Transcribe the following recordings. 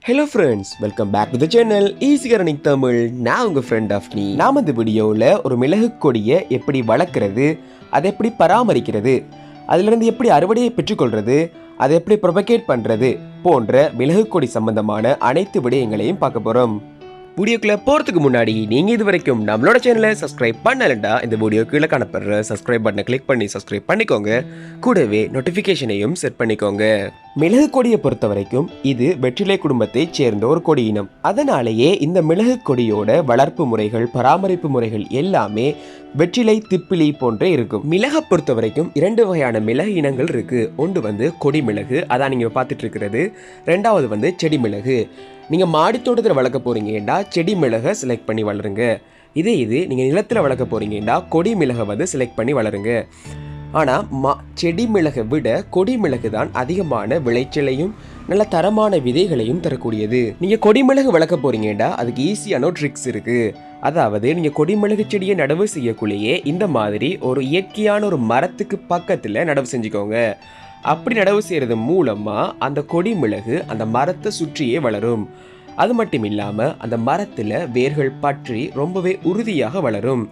Hello friends, welcome back to the channel Easy Gardening Tamil. நான் உங்க friend of me. நாம இந்த வீடியோவில் ஒரு மிளகு கொடியை எப்படி வளர்க்கிறது, அதை எப்படி பராமரிக்கிறது, அதிலிருந்து எப்படி அறுவடையை பெற்றுக்கொள்றது, அதை எப்படி ப்ரொபகேட் பண்ணுறது போன்ற மிளகு கொடி சம்பந்தமான அனைத்து விடயங்களையும் பார்க்க போகிறோம். வீடியோக்குள்ள போகிறதுக்கு முன்னாடி நீங்கள் இது வரைக்கும் நம்மளோட சேனலை சப்ஸ்கிரைப் பண்ணலண்டா இந்த வீடியோ கீழே காணப்படுற சப்ஸ்கிரைப் பட்டனை கிளிக் பண்ணி சப்ஸ்கிரைப் பண்ணிக்கோங்க. கூடவே நோட்டிஃபிகேஷனையும் செட் பண்ணிக்கோங்க. மிளகு கொடியை பொறுத்த வரைக்கும் இது வெற்றிலை குடும்பத்தை சேர்ந்த ஒரு கொடி இனம். அதனாலேயே இந்த மிளகு கொடியோட வளர்ப்பு முறைகள், பராமரிப்பு முறைகள் எல்லாமே வெற்றிலை, திப்பிலி போன்றே இருக்கும். மிளகை பொறுத்த வரைக்கும் 2 வகையான மிளகு இனங்கள் இருக்கு. ஒன்று கொடி மிளகு, அதான் நீங்க பார்த்துட்டு இருக்கிறது. ரெண்டாவது செடி மிளகு. நீங்க மாடித்தோட்டத்தில் வளர்க்க போறீங்கன்னா செடி மிளகை செலக்ட் பண்ணி வளருங்க. இது நீங்க நிலத்தில் வளர்க்க போறீங்கன்னா கொடி மிளகை செலக்ட் பண்ணி வளருங்க. ஆனால் செடி மிளகை விட கொடி மிளகு தான் அதிகமான விளைச்சலையும் நல்ல தரமான விதைகளையும் தரக்கூடியது. நீங்கள் கொடி மிளகு வளர்க்க போறீங்கன்னா அதுக்கு ஈஸியான ஒரு ட்ரிக்ஸ் இருக்கு. அதாவது நீங்கள் கொடி மிளகு செடியை நடவு செய்யக்குள்ளேயே இந்த மாதிரி ஒரு இயற்கையான ஒரு மரத்துக்கு பக்கத்தில் நடவு செஞ்சுக்கோங்க. அப்படி நடவு செய்கிறது மூலமாக அந்த கொடி மிளகு அந்த மரத்தை சுற்றியே வளரும். அது மட்டும் இல்லாமல் அந்த மரத்தில் வேர்கள் பற்றி ரொம்பவே உறுதியாக வளரும்.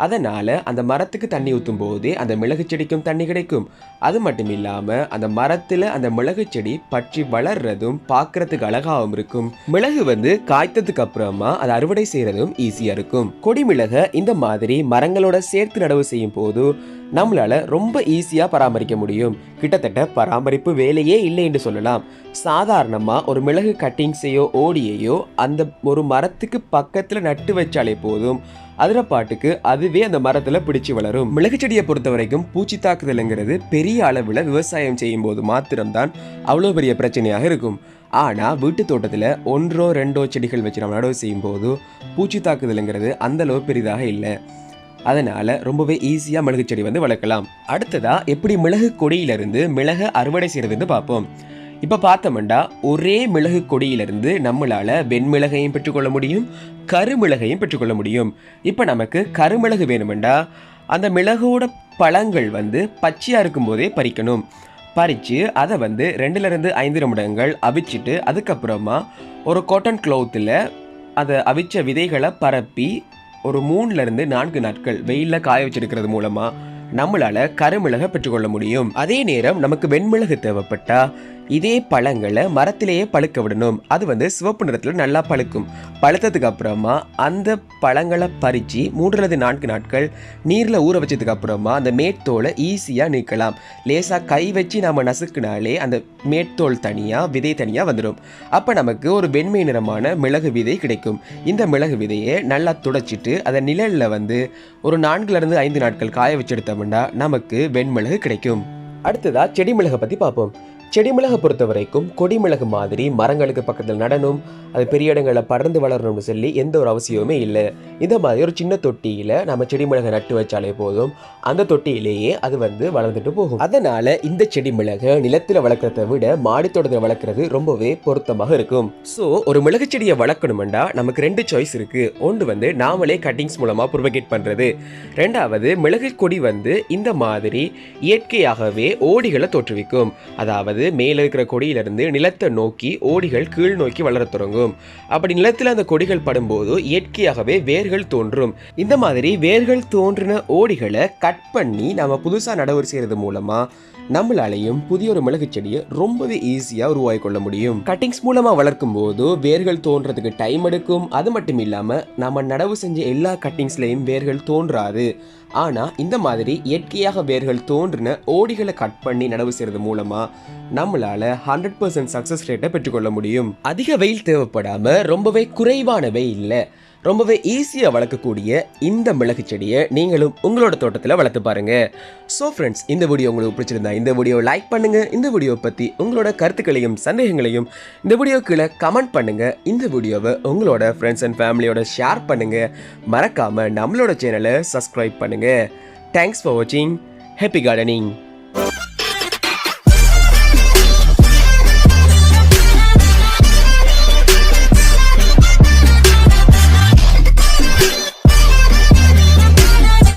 அதனால் அந்த மரத்துக்கு தண்ணி ஊற்றும் போதே அந்த மிளகு செடிக்கும் தண்ணி கிடைக்கும். அது மட்டும் இல்லாமல் அந்த மரத்தில் அந்த மிளகு செடி பற்றி வளர்றதும் பார்க்கறதுக்கு அழகாகவும் இருக்கும். மிளகு காய்த்ததுக்கு அப்புறமா அதை அறுவடை செய்கிறதும் ஈஸியாக இருக்கும். கொடி மிளகை இந்த மாதிரி மரங்களோட சேர்த்து நடவு செய்யும் போது நம்மளால ரொம்ப ஈஸியாக பராமரிக்க முடியும். கிட்டத்தட்ட பராமரிப்பு வேலையே இல்லை என்று சொல்லலாம். சாதாரணமாக ஒரு மிளகு கட்டிங்ஸையோ ஓடியையோ அந்த ஒரு மரத்துக்கு பக்கத்தில் நட்டு வச்சாலே போதும், அதில் பாட்டுக்கு அதுவே அந்த மரத்தில் பிடிச்சி வளரும். மிளகு செடியை பொறுத்த வரைக்கும் பூச்சி தாக்குதலுங்கிறது பெரிய அளவில் விவசாயம் செய்யும் போது மாத்திரம்தான் அவ்வளோ பெரிய பிரச்சனையாக இருக்கும். ஆனால் வீட்டு தோட்டத்தில் 1-2 செடிகள் வச்சு நம்ம நடவு செய்யும் போது பூச்சி தாக்குதலுங்கிறது அந்தளவு பெரிதாக இல்லை. அதனால் ரொம்பவே ஈஸியாக மிளகு செடி வளர்க்கலாம். அடுத்ததாக எப்படி மிளகு கொடியிலிருந்து மிளகை அறுவடை செய்கிறதுன்னு பார்ப்போம். இப்போ பார்த்தோம்னா ஒரே மிளகு கொடியிலிருந்து நம்மளால் வெண்மிளகையும் பெற்றுக்கொள்ள முடியும், கருமிளகையும் பெற்றுக்கொள்ள முடியும். இப்போ நமக்கு கருமிளகு வேணுமெண்டா அந்த மிளகோட பழங்கள் பச்சையாக இருக்கும்போதே பறிக்கணும். பறித்து அதை 2-5 நிமிடங்கள் அவிச்சிட்டு அதுக்கப்புறமா ஒரு காட்டன் க்ளோத்தில் அதை அவிச்ச விதைகளை பரப்பி ஒரு 3-4 நாட்கள் வெயிலில் காய வச்சிருக்கிறது மூலமாக நம்மளால் கருமிளகை பெற்றுக்கொள்ள முடியும். அதே நேரம் நமக்கு வெண்மிளகு தேவைப்பட்டா இதே பழங்களை மரத்திலேயே பழுக்க விடணும். அது சிவப்பு நிறத்தில் நல்லா பழுக்கும். பழுத்ததுக்கு அப்புறமா அந்த பழங்களை பறித்து 3-4 நாட்கள் நீரில் ஊற வச்சதுக்கு அப்புறமா அந்த மேற்தோலை ஈஸியாக நீக்கலாம். லேசாக கை வச்சு நம்ம நசுக்குனாலே அந்த மேற்தோல் தனியாக, விதை தனியாக வந்துடும். அப்போ நமக்கு ஒரு வெண்மை நிறமான மிளகு விதை கிடைக்கும். இந்த மிளகு விதையை நல்லா துடைச்சிட்டு அதை நிழலில் ஒரு 4-5 நாட்கள் காய வச்சு எடுத்தோம்னா நமக்கு வெண்மிளகு கிடைக்கும். அடுத்ததாக செடி மிளகை பற்றி பார்ப்போம். செடி மிளகை பொறுத்த வரைக்கும் கொடி மிளகு மாதிரி மரங்களுக்கு பக்கத்தில் நடணும், அது பெரிய இடங்களில் படர்ந்து வளரணும்னு சொல்லி எந்த ஒரு அவசியமே இல்லை. இந்த மாதிரி ஒரு சின்ன தொட்டியில் நம்ம செடி மிளகை நட்டு வச்சாலே போதும், அந்த தொட்டியிலேயே அது வளர்ந்துட்டு போகும். அதனால இந்த செடி மிளகை நிலத்தில் வளர்க்குறத விட மாடித்தோட்டத்தில் வளர்க்குறது ரொம்பவே பொருத்தமாக இருக்கும். ஸோ ஒரு மிளகு செடியை வளர்க்கணுமெண்டா நமக்கு 2 சாய்ஸ் இருக்கு. ஒன்று நாமளே கட்டிங்ஸ் மூலமாக ப்ரொபகேட் பண்ணுறது. ரெண்டாவது மிளகு கொடி இந்த மாதிரி இயற்கையாகவே ஓடிகளை தோற்றுவிக்கும். அதாவது மேல இருக்கிற கொடியிலிருந்து நிலத்தை நோக்கி ஓடிகள் கீழ் நோக்கி வளர தொடங்கும். அப்படி நிலத்தில் அந்த கொடிகள் படும்போது இயற்கையாகவே வேர்கள் தோன்றும். இந்த மாதிரி வேர்கள் தோன்றின ஓடிகளை கட் பண்ணி நம்ம புதுசா நடவு செய்யறது மூலமா நம்மளாலையும் புதிய ஒரு மிளகு செடியை ரொம்பவே ஈஸியா உருவாக்கி கொள்ள முடியும். கட்டிங்ஸ் மூலமா வளர்க்கும் போது வேர்கள் தோன்றதுக்கு டைம் எடுக்கும். அது மட்டும் இல்லாம நம்ம நடவு செஞ்ச எல்லா கட்டிங்ஸ்லயும் வேர்கள் தோன்றாது. ஆனா இந்த மாதிரி இயற்கையாக வேர்கள் தோன்றின ஓடிகளை கட் பண்ணி நடவு செய்யறது மூலமா நம்மளால 100% சக்சஸ் ரேட்டை பெற்றுக்கொள்ள முடியும். அதிக வெயில் தேவைப்படாம ரொம்பவே குறைவான வெயில்ல ரொம்பவே ஈஸியாக வளர்க்கக்கூடிய இந்த மிளகு செடியை நீங்களும் உங்களோட தோட்டத்தில் வளர்த்து பாருங்க. ஸோ ஃப்ரெண்ட்ஸ், இந்த வீடியோ உங்களுக்கு பிடிச்சிருந்தா இந்த வீடியோ லைக் பண்ணுங்க. இந்த வீடியோ பற்றி உங்களோட கருத்துக்களையும் சந்தேகங்களையும் இந்த வீடியோ கீழே கமெண்ட் பண்ணுங்க. இந்த வீடியோவை உங்களோட ஃப்ரெண்ட்ஸ் அண்ட் ஃபேமிலியோட ஷேர் பண்ணுங்க. மறக்காம நம்மளோட சேனலை சப்ஸ்கிரைப் பண்ணுங்க. தேங்க்ஸ் ஃபார் வாட்சிங். Happy gardening.